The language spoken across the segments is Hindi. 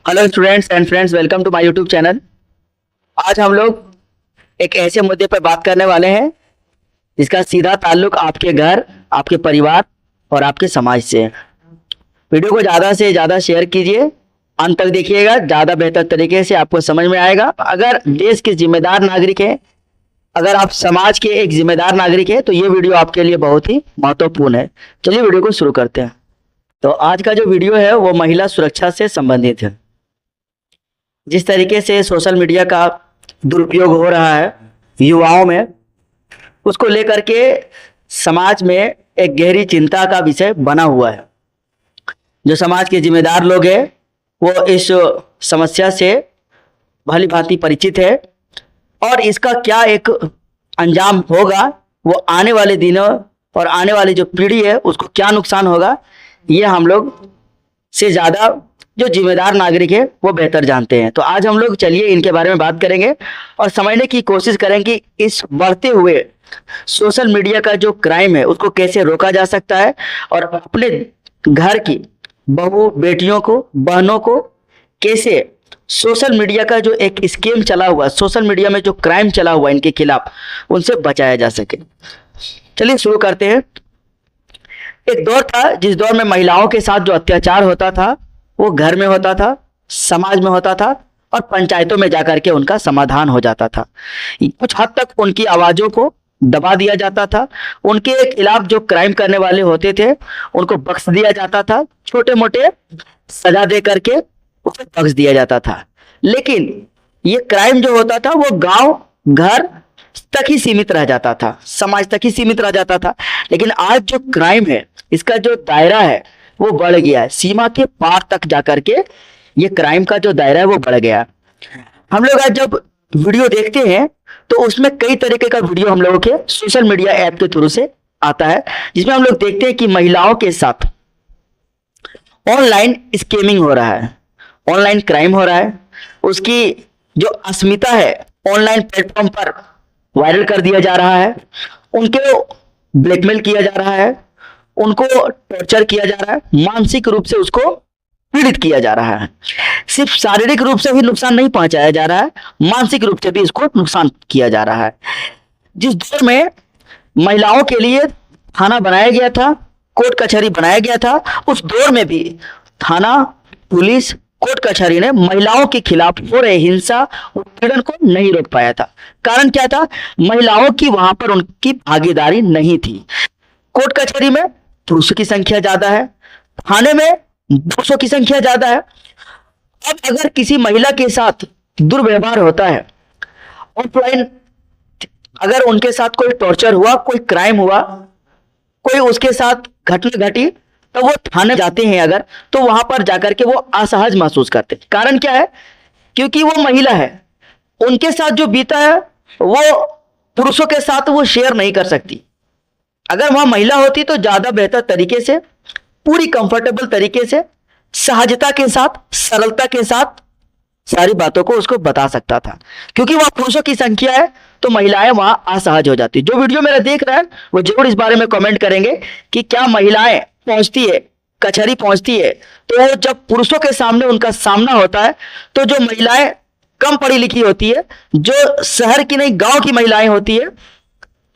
Hello students and friends, welcome to my YouTube channel. आज हम लोग एक ऐसे मुद्दे पर बात करने वाले हैं जिसका सीधा ताल्लुक आपके घर, आपके परिवार और आपके समाज से है। वीडियो को ज़्यादा से ज़्यादा शेयर कीजिए, अंत तक देखिएगा, ज़्यादा बेहतर तरीके से आपको समझ में आएगा। अगर देश के जिम्मेदार नागरिक हैं, अगर आप समाज के एक जिम्मेदार नागरिक हैं, तो ये वीडियो आपके लिए बहुत ही महत्वपूर्ण है। चलिए वीडियो को शुरू करते हैं। तो आज का जो वीडियो है वो महिला सुरक्षा से संबंधित है। जिस तरीके से सोशल मीडिया का दुरुपयोग हो रहा है युवाओं में, उसको लेकर के समाज में एक गहरी चिंता का विषय बना हुआ है। जो समाज के जिम्मेदार लोग हैं वो इस समस्या से भली भांति परिचित है और इसका क्या एक अंजाम होगा, वो आने वाले दिनों और आने वाली जो पीढ़ी है उसको क्या नुकसान होगा, ये हम लोग से ज़्यादा जो जिम्मेदार नागरिक है वो बेहतर जानते हैं। तो आज हम लोग चलिए इनके बारे में बात करेंगे और समझने की कोशिश करेंगे कि इस बढ़ते हुए सोशल मीडिया का जो क्राइम है उसको कैसे रोका जा सकता है और अपने घर की बहू बेटियों को, बहनों को कैसे सोशल मीडिया का जो एक स्कीम चला हुआ, सोशल मीडिया में जो क्राइम चला हुआ इनके खिलाफ, उनसे बचाया जा सके। चलिए शुरू करते हैं। एक दौर था जिस दौर में महिलाओं के साथ जो अत्याचार होता था वो घर में होता था, समाज में होता था और पंचायतों में जाकर के उनका समाधान हो जाता था। कुछ हद तक उनकी आवाज़ों को दबा दिया जाता था, उनके खिलाफ जो क्राइम करने वाले होते थे उनको बख्श दिया जाता था, छोटे मोटे सजा दे करके उसे बख्श दिया जाता था। लेकिन ये क्राइम जो होता था वो गांव घर तक ही सीमित रह जाता था, समाज तक ही सीमित रह जाता था। लेकिन आज जो क्राइम है इसका जो दायरा है वो बढ़ गया है, सीमा के पार तक जाकर के ये क्राइम का जो दायरा है वो बढ़ गया। हम लोग आज जब वीडियो देखते हैं तो उसमें कई तरीके का वीडियो हम लोगों के सोशल मीडिया ऐप के थ्रू से आता है, जिसमें हम लोग देखते हैं कि महिलाओं के साथ ऑनलाइन स्कैमिंग हो रहा है, ऑनलाइन क्राइम हो रहा है। उसकी जो अस्मिता है ऑनलाइन प्लेटफॉर्म पर वायरल कर दिया जा रहा है, उनको ब्लैकमेल किया जा रहा है, उनको टॉर्चर किया जा रहा है, मानसिक रूप से उसको पीड़ित किया जा रहा है। सिर्फ शारीरिक रूप से भी नुकसान नहीं पहुंचाया जा रहा है, मानसिक रूप से भी इसको नुकसान किया जा रहा है। जिस दौर में महिलाओं के लिए थाना बनाया गया था, कोर्ट कचहरी बनाया गया था, उस दौर में भी थाना, पुलिस, कोर्ट कचहरी ने महिलाओं के खिलाफ हो रहे हिंसा उत्पीड़न को नहीं रोक पाया था। कारण क्या था? महिलाओं की वहां पर उनकी भागीदारी नहीं थी। कोर्ट कचहरी में पुरुषों की संख्या ज्यादा है, थाने में पुरुषों की संख्या ज्यादा है। अब अगर किसी महिला के साथ दुर्व्यवहार होता है, ऑफलाइन अगर उनके साथ कोई टॉर्चर हुआ, कोई क्राइम हुआ, कोई उसके साथ घटना घटी, तो वो थाने जाते हैं अगर, तो वहां पर जाकर के वो असहज महसूस करते हैं। कारण क्या है? क्योंकि वो महिला है, उनके साथ जो बीता है वो पुरुषों के साथ वो शेयर नहीं कर सकती। अगर वहां महिला होती तो ज्यादा बेहतर तरीके से, पूरी कंफर्टेबल तरीके से, सहजता के साथ, सरलता के साथ सारी बातों को उसको बता सकता था। क्योंकि वहां पुरुषों की संख्या है तो महिलाएं वहां असहज हो जाती। जो वीडियो मेरा देख रहा है वो जरूर इस बारे में कमेंट करेंगे कि क्या महिलाएं पहुंचती है, कचहरी पहुंचती है, तो जब पुरुषों के सामने उनका सामना होता है तो जो महिलाएं कम पढ़ी लिखी होती है, जो शहर की नहीं गांव की महिलाएं होती है,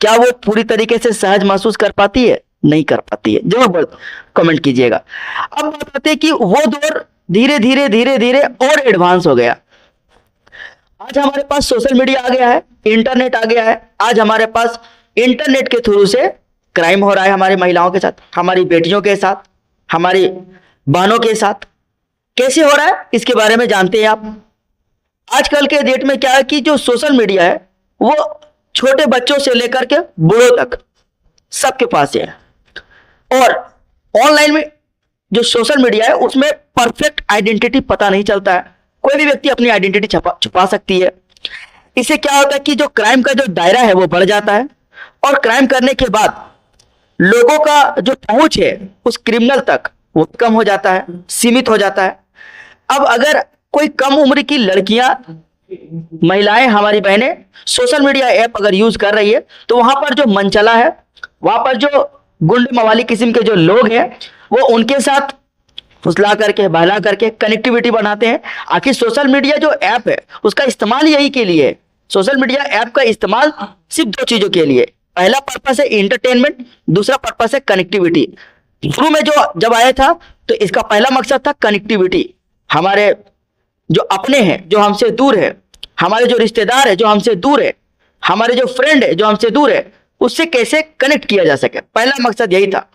क्या वो पूरी तरीके से सहज महसूस कर पाती है? नहीं कर पाती है। जरूर कमेंट कीजिएगा। अब बात आती है कि वो दौर धीरे धीरे धीरे धीरे और एडवांस हो गया। आज हमारे पास सोशल मीडिया आ गया है, इंटरनेट आ गया है। आज हमारे पास इंटरनेट के थ्रू से क्राइम हो रहा है हमारी महिलाओं के साथ, हमारी बेटियों के साथ, हमारी बहनों के साथ। कैसे हो रहा है इसके बारे में जानते हैं आप? आजकल के डेट में क्या है कि जो सोशल मीडिया है वो छोटे बच्चों से लेकर के बूढ़ों तक सबके पास है। और ऑनलाइन में जो सोशल मीडिया है उसमें परफेक्ट आइडेंटिटी पता नहीं चलता है, कोई भी व्यक्ति अपनी आइडेंटिटी छुपा सकती है। इससे क्या होता है कि जो क्राइम का जो दायरा है वो बढ़ जाता है और क्राइम करने के बाद लोगों का जो पहुंच है उस क्रिमिनल तक वो कम हो जाता है, सीमित हो जाता है। अब अगर कोई कम उम्र की लड़कियां, महिलाएं, हमारी बहनें सोशल मीडिया ऐप अगर यूज कर रही है तो वहां पर जो मनचला है, वहां पर जो गुंडे मवाली किस्म के जो लोग हैं वो उनके साथ फुसला करके, बहला करके कनेक्टिविटी बनाते हैं। आखिर सोशल मीडिया जो ऐप है उसका इस्तेमाल यही के लिए है। सोशल मीडिया ऐप का इस्तेमाल सिर्फ दो चीजों के लिए, पहला पर्पस है इंटरटेनमेंट, दूसरा पर्पस है कनेक्टिविटी। शुरू में जो जब आया था तो इसका पहला मकसद था कनेक्टिविटी, हमारे जो अपने हैं जो हमसे दूर है, हमारे जो रिश्तेदार है जो हमसे दूर है, हमारे जो फ्रेंड है जो हमसे दूर है, उससे कैसे कनेक्ट किया जा सके, पहला मकसद यही था।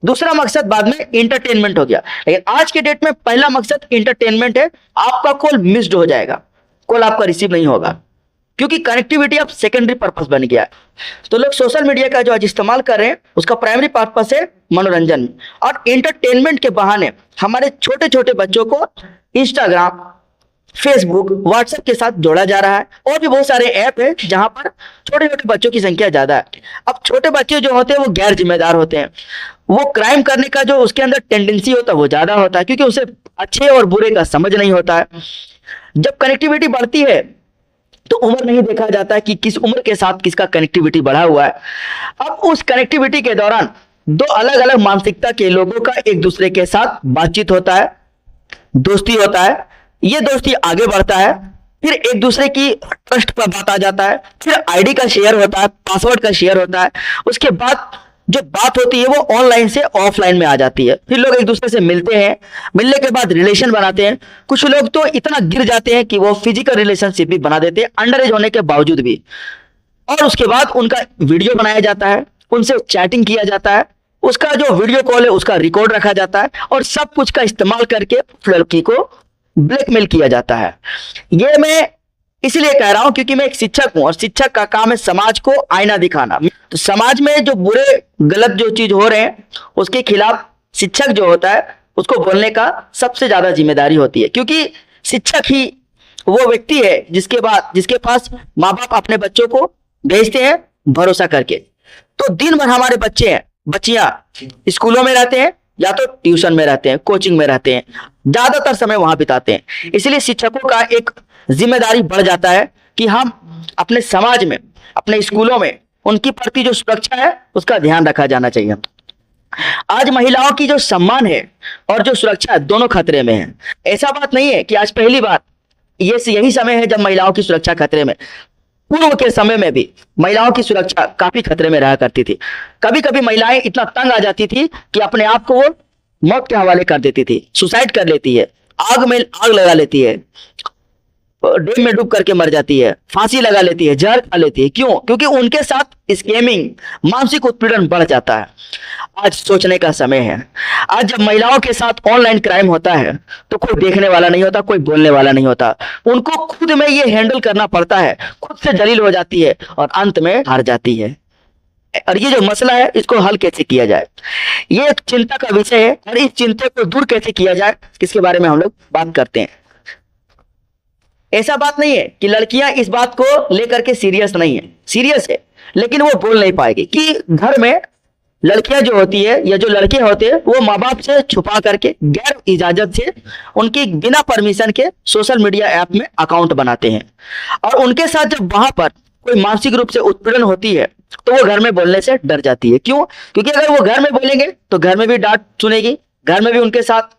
दूसरा मकसद बाद में इंटरटेनमेंट हो गया, लेकिन आज के डेट में पहला मकसद इंटरटेनमेंट है। आपका कॉल मिस्ड हो जाएगा, कॉल आपका रिसीव नहीं होगा, क्योंकि कनेक्टिविटी अब सेकेंडरी पर्पस बन गया है। तो लोग सोशल मीडिया का जो आज इस्तेमाल कर रहे हैं उसका प्राइमरी पर्पस है मनोरंजन और इंटरटेनमेंट के बहाने हमारे छोटे छोटे बच्चों को इंस्टाग्राम, फेसबुक, व्हाट्सएप के साथ जोड़ा जा रहा है। और भी बहुत सारे ऐप है जहां पर छोटे छोटे बच्चों की संख्या ज्यादा है। अब छोटे बच्चे जो होते हैं वो गैर जिम्मेदार होते हैं, वो क्राइम करने का जो उसके अंदर टेंडेंसी होता है वो ज्यादा होता है, क्योंकि उसे अच्छे और बुरे का समझ नहीं होता है। जब कनेक्टिविटी बढ़ती है तो उम्र नहीं देखा जाता है कि किस उम्र के साथ किसका कनेक्टिविटी बढ़ा हुआ है। अब उस कनेक्टिविटी के दौरान दो अलग अलग मानसिकता के लोगों का एक दूसरे के साथ बातचीत होता है, दोस्ती होता है। ये दोस्ती आगे बढ़ता है, फिर एक दूसरे की ट्रस्ट पर बात आ जाता है, फिर आईडी का शेयर होता है, पासवर्ड का शेयर होता है। उसके बाद जो बात होती है वो ऑनलाइन से ऑफलाइन में आ जाती है। फिर लोग एक दूसरे से मिलते हैं, मिलने के बाद रिलेशन बनाते हैं। कुछ लोग तो इतना गिर जाते हैं कि वो फिजिकल रिलेशनशिप भी बना देते हैं अंडर एज होने के बावजूद भी। और उसके बाद उनका वीडियो बनाया जाता है, उनसे चैटिंग किया जाता है, उसका जो वीडियो कॉल है उसका रिकॉर्ड रखा जाता है और सब कुछ का इस्तेमाल करके लड़की को ब्लैकमेल किया जाता है। ये मैं इसलिए कह रहा हूं क्योंकि मैं एक शिक्षक हूं और शिक्षक का काम है समाज को आईना दिखाना। तो समाज में जो बुरे गलत जो चीज हो रहे हैं उसके खिलाफ शिक्षक जो होता है उसको बोलने का सबसे ज्यादा जिम्मेदारी होती है, क्योंकि शिक्षक ही वो व्यक्ति है जिसके पास माँ बाप अपने बच्चों को भेजते हैं भरोसा करके। तो दिन भर हमारे बच्चे हैं, बच्चियां स्कूलों में रहते हैं या तो ट्यूशन में रहते हैं, कोचिंग में रहते हैं, ज्यादातर समय वहां बिताते हैं। इसलिए शिक्षकों का एक जिम्मेदारी बढ़ जाता है कि हम अपने समाज में, अपने स्कूलों में उनकी प्रति जो सुरक्षा है उसका ध्यान रखा जाना चाहिए। आज महिलाओं की जो सम्मान है और जो सुरक्षा है दोनों खतरे में है। ऐसा बात नहीं है कि आज पहली बार यही समय है जब महिलाओं की सुरक्षा खतरे में। पूर्व के समय में भी महिलाओं की सुरक्षा काफी खतरे में रहा करती थी। कभी कभी महिलाएं इतना तंग आ जाती थी कि अपने आप को वो मौत के हवाले कर देती थी, सुसाइड कर लेती है, आग में आग लगा लेती है, डेम में डूब करके मर जाती है, फांसी लगा लेती है, जहर खा लेती है। क्यों? क्योंकि उनके साथ स्कैमिंग, मानसिक उत्पीड़न बढ़ जाता है। आज सोचने का समय है। आज जब महिलाओं के साथ ऑनलाइन क्राइम होता है तो कोई देखने वाला नहीं होता, कोई बोलने वाला नहीं होता। उनको खुद में ये हैंडल करना पड़ता है, खुद से जलील हो जाती है और अंत में हार जाती है। और ये जो मसला है इसको हल कैसे किया जाए, ये एक चिंता का विषय है। और इस चिंता को दूर कैसे किया जाए इसके बारे में हम लोग बात करते हैं। ऐसा बात नहीं है कि लड़कियां इस बात को लेकर के सीरियस नहीं है, सीरियस है, लेकिन वो बोल नहीं पाएगी कि घर में लड़कियां जो होती है या जो लड़के होते हैं वो माँ बाप से छुपा करके गैर इजाजत से उनकी बिना परमिशन के सोशल मीडिया ऐप में अकाउंट बनाते हैं। और उनके साथ जब वहां पर कोई मानसिक रूप से उत्पीड़न होती है तो वो घर में बोलने से डर जाती है। क्यों? क्योंकि अगर वो घर में बोलेंगे तो घर में भी डांट सुनेगी, घर में भी उनके साथ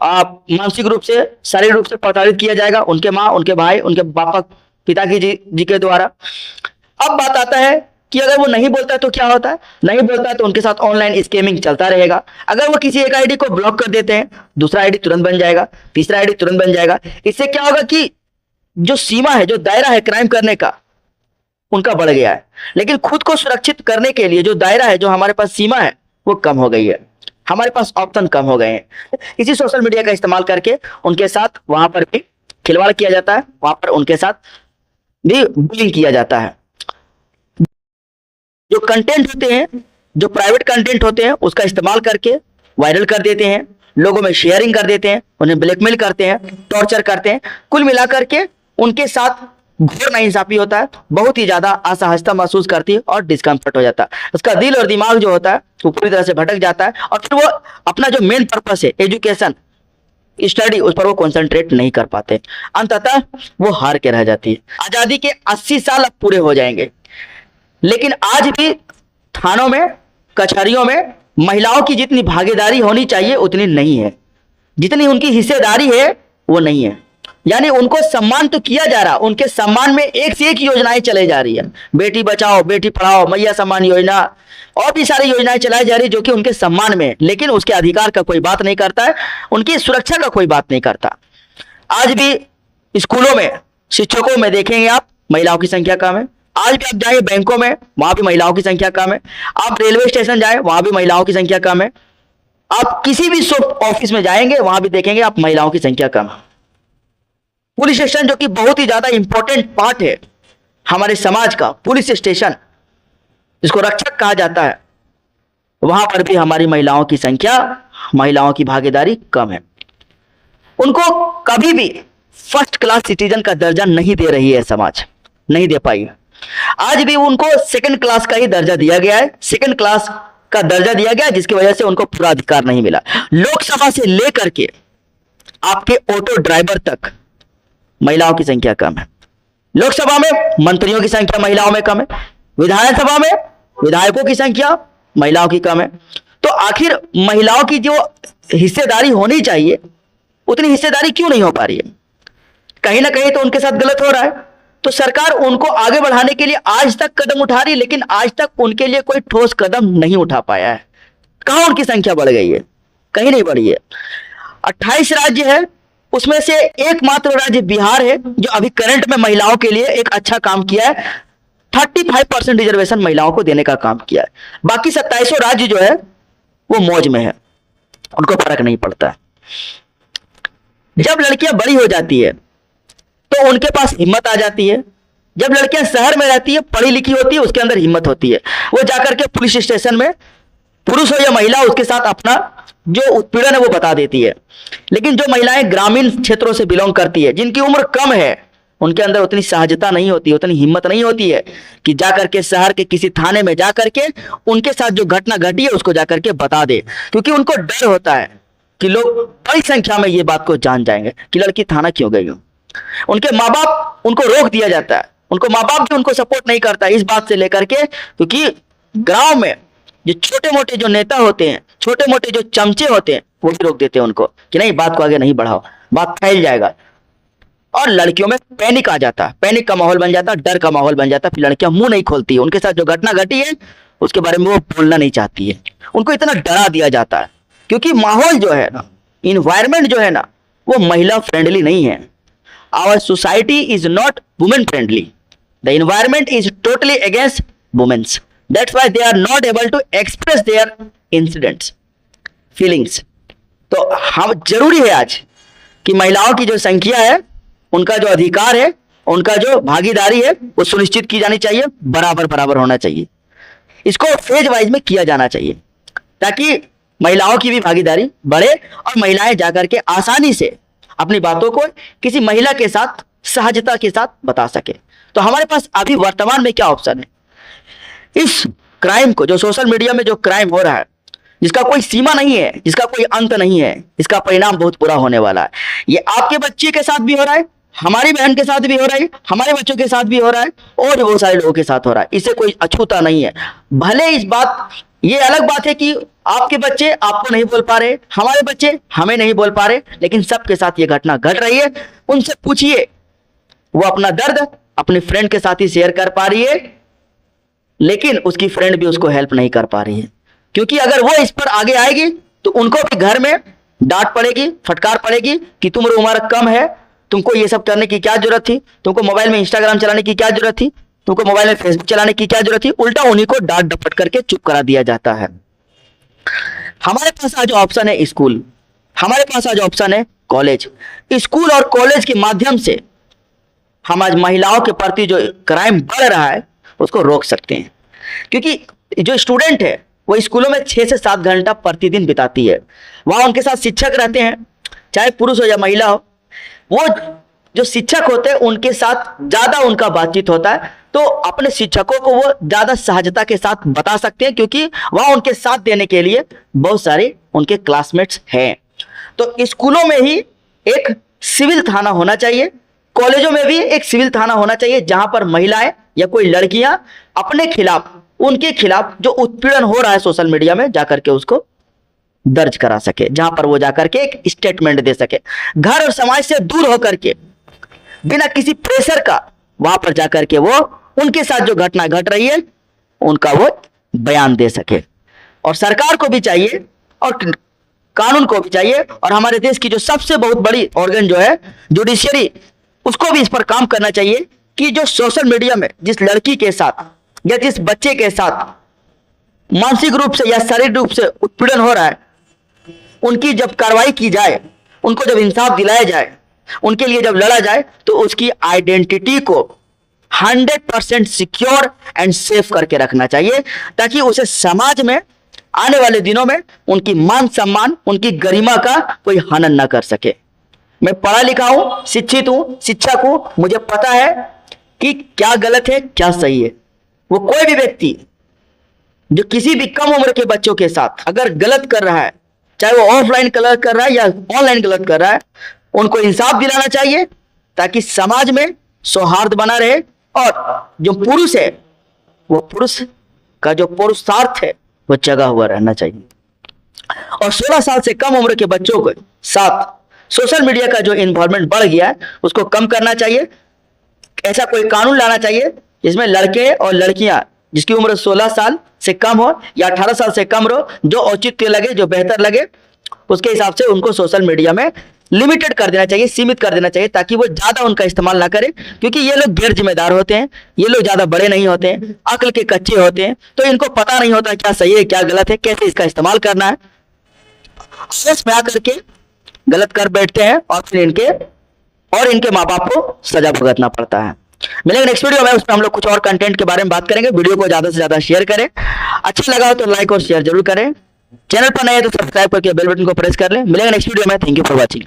मानसिक रूप से, शारीरिक रूप से प्रताड़ित किया जाएगा, उनके माँ, उनके भाई, उनके पापा, पिता की जी के द्वारा। अब बात आता है कि अगर वो नहीं बोलता है तो क्या होता है? नहीं बोलता है तो उनके साथ ऑनलाइन स्कैमिंग चलता रहेगा। अगर वो किसी एक आईडी को ब्लॉक कर देते हैं, दूसरा आईडी तुरंत बन जाएगा, तीसरा आईडी तुरंत बन जाएगा। इससे क्या होगा कि जो सीमा है, जो दायरा है क्राइम करने का, उनका बढ़ गया है। लेकिन खुद को सुरक्षित करने के लिए जो दायरा है, जो हमारे पास सीमा है, वो कम हो गई है। हमारे पास ऑप्शन कम हो गए हैं। इसी सोशल मीडिया का इस्तेमाल करके उनके साथ वहां पर भी खिलवाड़ किया जाता है, वहां पर उनके साथ भी बुलिंग किया जाता है। जो कंटेंट होते हैं, जो प्राइवेट कंटेंट होते हैं, उसका इस्तेमाल करके वायरल कर देते हैं, लोगों में शेयरिंग कर देते हैं, उन्हें ब्लैकमेल करते हैं, टॉर्चर करते हैं। कुल मिलाकर के उनके साथ घोर नाइंसाफी होता है, बहुत ही ज्यादा असहजता महसूस करती है और डिस्कम्फर्ट हो जाता है। उसका दिल और दिमाग जो होता है वो पूरी तरह से भटक जाता है और फिर वो अपना जो मेन पर्पस है, एजुकेशन, स्टडी, उस पर वो कंसंट्रेट नहीं कर पाते। अंततः वो हार के रह जाती है। आजादी के 80 साल अब पूरे हो जाएंगे, लेकिन आज भी थानों में, कचहरियों में महिलाओं की जितनी भागीदारी होनी चाहिए उतनी नहीं है। जितनी उनकी हिस्सेदारी है वो नहीं है। यानी उनको सम्मान तो किया जा रहा, उनके सम्मान में एक से एक योजनाएं चलाई जा रही है, बेटी बचाओ बेटी पढ़ाओ, मैया सम्मान योजना और भी सारी योजनाएं चलाई जा रही जो कि उनके सम्मान में, लेकिन उसके अधिकार का कोई बात नहीं करता है, उनकी सुरक्षा का कोई बात नहीं करता। आज भी स्कूलों में शिक्षकों में देखेंगे आप, महिलाओं की संख्या कम है। आज भी आप जाइए बैंकों में, वहां भी महिलाओं की संख्या कम है। आप रेलवे स्टेशन जाए, वहां भी महिलाओं की संख्या कम है। आप किसी भी ऑफिस में जाएंगे, वहां भी देखेंगे आप महिलाओं की संख्या कम है। पुलिस स्टेशन जो कि बहुत ही ज्यादा इंपॉर्टेंट पार्ट है हमारे समाज का, पुलिस स्टेशन जिसको रक्षक कहा जाता है, वहां पर भी हमारी महिलाओं की संख्या, महिलाओं की भागीदारी कम है। उनको कभी भी फर्स्ट क्लास सिटीजन का दर्जा नहीं दे रही है समाज, नहीं दे पाई। आज भी उनको सेकंड क्लास का ही दर्जा दिया गया है, सेकंड क्लास का दर्जा दिया गया, जिसकी वजह से उनको पूरा अधिकार नहीं मिला। लोकसभा से लेकर के आपके ऑटो ड्राइवर तक महिलाओं की संख्या कम है। लोकसभा में मंत्रियों की संख्या महिलाओं में कम है, विधानसभा में विधायकों की संख्या महिलाओं की कम है। तो आखिर महिलाओं की जो हिस्सेदारी होनी चाहिए उतनी हिस्सेदारी क्यों नहीं हो पा रही है? कहीं ना कहीं तो उनके साथ गलत हो रहा है। तो सरकार उनको आगे बढ़ाने के लिए आज तक कदम उठा रही, लेकिन आज तक उनके लिए कोई ठोस कदम नहीं उठा पाया है। कहां उनकी संख्या बढ़ गई है? कहीं नहीं बढ़ी है। 28 राज्य है, उसमें से एकमात्र राज्य बिहार है जो अभी करंट में महिलाओं के लिए एक अच्छा काम किया है, 35% रिजर्वेशन महिलाओं को देने का काम किया है। बाकी 27 राज्य जो है वो मौज में है, उनको फर्क नहीं पड़ता है। जब लड़कियां बड़ी हो जाती है तो उनके पास हिम्मत आ जाती है। जब लड़कियां शहर में रहती है, पढ़ी लिखी होती है, उसके अंदर हिम्मत होती है, वो जाकर के पुलिस स्टेशन में पुरुष हो या महिला उसके साथ अपना जो उत्पीड़न है वो बता देती है। लेकिन जो महिलाएं ग्रामीण क्षेत्रों से बिलोंग करती है, जिनकी उम्र कम है, उनके अंदर उतनी सहजता नहीं होती, उतनी हिम्मत नहीं होती है कि जाकर के शहर के किसी थाने में जाकर के उनके साथ जो घटना घटी है उसको जाकर के बता दे, क्योंकि उनको डर होता है कि लोग बड़ी संख्या में ये बात को जान जाएंगे कि लड़की थाना क्यों गई हो। उनके माँ बाप, उनको रोक दिया जाता है, उनको माँ बाप भी उनको सपोर्ट नहीं करता इस बात से लेकर के, क्योंकि गांव में जो छोटे मोटे जो नेता होते हैं, छोटे मोटे जो चमचे होते हैं, वो भी रोक देते हैं उनको कि नहीं, बात को आगे नहीं बढ़ाओ, बात फैल जाएगा। और लड़कियों में पैनिक आ जाता है, पैनिक का माहौल बन जाता है, डर का माहौल बन जाता है। फिर लड़कियां मुंह नहीं खोलती है, उनके साथ जो घटना घटी है उसके बारे में वो बोलना नहीं चाहती है। उनको इतना डरा दिया जाता है क्योंकि माहौल जो है ना, इन्वायरमेंट जो है ना, वो महिला फ्रेंडली नहीं है। Our society is not women friendly. The environment is totally against women. That's why they are not able to express their incidents, feelings. तो हम जरूरी है आज कि महिलाओं की जो संख्या है, उनका जो अधिकार है, उनका जो भागीदारी है, वो सुनिश्चित की जानी चाहिए, बराबर बराबर होना चाहिए। इसको फेज वाइज में किया जाना चाहिए ताकि महिलाओं की भी भागीदारी बढ़े और महिलाएं जाकर के आसानी से अपनी बातों को किसी महिला के साथ सहजता के साथ बता सके। तो हमारे पास अभी वर्तमान में क्या ऑप्शन है? इस क्राइम को, जो सोशल मीडिया में जो क्राइम हो रहा है, जिसका कोई सीमा नहीं है, जिसका कोई अंत नहीं है, इसका परिणाम बहुत बुरा होने वाला है। ये आपके बच्चे के साथ भी हो रहा है, हमारी बहन के साथ भी हो रहा है, हमारे बच्चों के साथ भी हो रहा है और बहुत सारे लोगों के साथ हो रहा है। इससे कोई अछूता नहीं है। भले इस बात, ये अलग बात है कि आपके बच्चे आपको नहीं बोल पा रहे, हमारे बच्चे हमें नहीं बोल पा रहे, लेकिन सबके साथ ये घटना घट रही है। उनसे पूछिए, वो अपना दर्द अपने फ्रेंड के साथ ही शेयर कर पा रही है, लेकिन उसकी फ्रेंड भी उसको हेल्प नहीं कर पा रही है, क्योंकि अगर वो इस पर आगे आएगी तो उनको भी घर में डांट पड़ेगी, फटकार पड़ेगी कि तुम्हारी उम्र कम है, तुमको ये सब करने की क्या जरूरत थी, तुमको मोबाइल में इंस्टाग्राम चलाने की क्या जरूरत थी, तुमको मोबाइल में फेसबुक चलाने की क्या जरूरत थी। उल्टा उन्हीं को डांट डपट करके चुप करा दिया जाता है। हमारे पास आज ऑप्शन है स्कूल, हमारे पास आज ऑप्शन है कॉलेज। स्कूल और कॉलेज के माध्यम से हम आज महिलाओं के प्रति जो क्राइम बढ़ रहा है उसको रोक सकते हैं, क्योंकि जो स्टूडेंट है वो स्कूलों में 6 से 7 घंटा प्रतिदिन बिताती है। वहां उनके साथ शिक्षक रहते हैं, चाहे पुरुष हो या महिला हो। वो जो शिक्षक होते हैं उनके साथ ज्यादा उनका बातचीत होता है, तो अपने शिक्षकों को वो ज्यादा सहजता के साथ बता सकते हैं, क्योंकि वहां उनके साथ देने के लिए बहुत सारे उनके क्लासमेट्स हैं। तो स्कूलों में ही एक सिविल थाना होना चाहिए, कॉलेजों में भी एक सिविल थाना होना चाहिए, जहां पर महिलाएं या कोई लड़कियां अपने खिलाफ, उनके खिलाफ जो उत्पीड़न हो रहा है सोशल मीडिया में, जाकर के उसको दर्ज करा सके, जहां पर वो जाकर के एक स्टेटमेंट दे सके, घर और समाज से दूर होकर के, बिना किसी प्रेशर का वहां पर जाकर के वो उनके साथ जो घटना घट रही है उनका वो बयान दे सके। और सरकार को भी चाहिए और कानून को भी चाहिए और हमारे देश की जो सबसे बहुत बड़ी ऑर्गन जो है जुडिशियरी, उसको भी इस पर काम करना चाहिए कि जो सोशल मीडिया में जिस लड़की के साथ या जिस बच्चे के साथ मानसिक रूप से या शारीरिक रूप से उत्पीड़न हो रहा है, उनकी जब कार्रवाई की जाए, उनको जब इंसाफ दिलाया जाए, उनके लिए जब लड़ा जाए, तो उसकी आइडेंटिटी को 100% सिक्योर एंड सेफ करके रखना चाहिए, ताकि उसे समाज में आने वाले दिनों में उनकी मान सम्मान, उनकी गरिमा का कोई हनन ना कर सके। मैं पढ़ा लिखा हूं, शिक्षित हूं, शिक्षक हूं, मुझे पता है कि क्या गलत है क्या सही है। वो कोई भी व्यक्ति जो किसी भी कम उम्र के बच्चों के साथ अगर गलत कर रहा है, चाहे वो ऑफलाइन गलत कर रहा है या ऑनलाइन गलत कर रहा है, उनको इंसाफ दिलाना चाहिए, ताकि समाज में सौहार्द बना रहे और जो पुरुष है वो पुरुष का जो पुरुषार्थ है वो जगा हुआ रहना चाहिए। और 16 साल से कम उम्र के बच्चों के साथ सोशल मीडिया का जो इन्वॉल्वमेंट बढ़ गया है उसको कम करना चाहिए। ऐसा कोई कानून लाना चाहिए जिसमें लड़के और लड़कियां जिसकी उम्र 16 साल से कम हो या 18 साल से कम हो, जो औचित्य लगे, जो बेहतर लगे, उसके हिसाब से उनको सोशल मीडिया में लिमिटेड कर देना चाहिए, सीमित कर देना चाहिए, ताकि वो ज्यादा उनका इस्तेमाल ना करें। क्योंकि ये लोग गैर जिम्मेदार होते हैं, ये लोग ज्यादा बड़े नहीं होते हैं, अक्ल के कच्चे होते हैं, तो इनको पता नहीं होता क्या सही है क्या गलत है, कैसे इसका इस्तेमाल करना है। आलस में आकर के गलत कर बैठते हैं और फिर इनके माँ बाप को सजा भुगतना पड़ता है। मिलेंगे नेक्स्ट वीडियो में, उसमें हम लोग कुछ और कंटेंट के बारे में बात करेंगे। वीडियो को ज्यादा से ज्यादा शेयर करें, अच्छा लगा हो तो लाइक और शेयर जरूर करें। चैनल पर नए हैं तो सब्सक्राइब करके बेल बटन को प्रेस कर लें। मिलेंगे नेक्स्ट वीडियो में। Thank you for watching.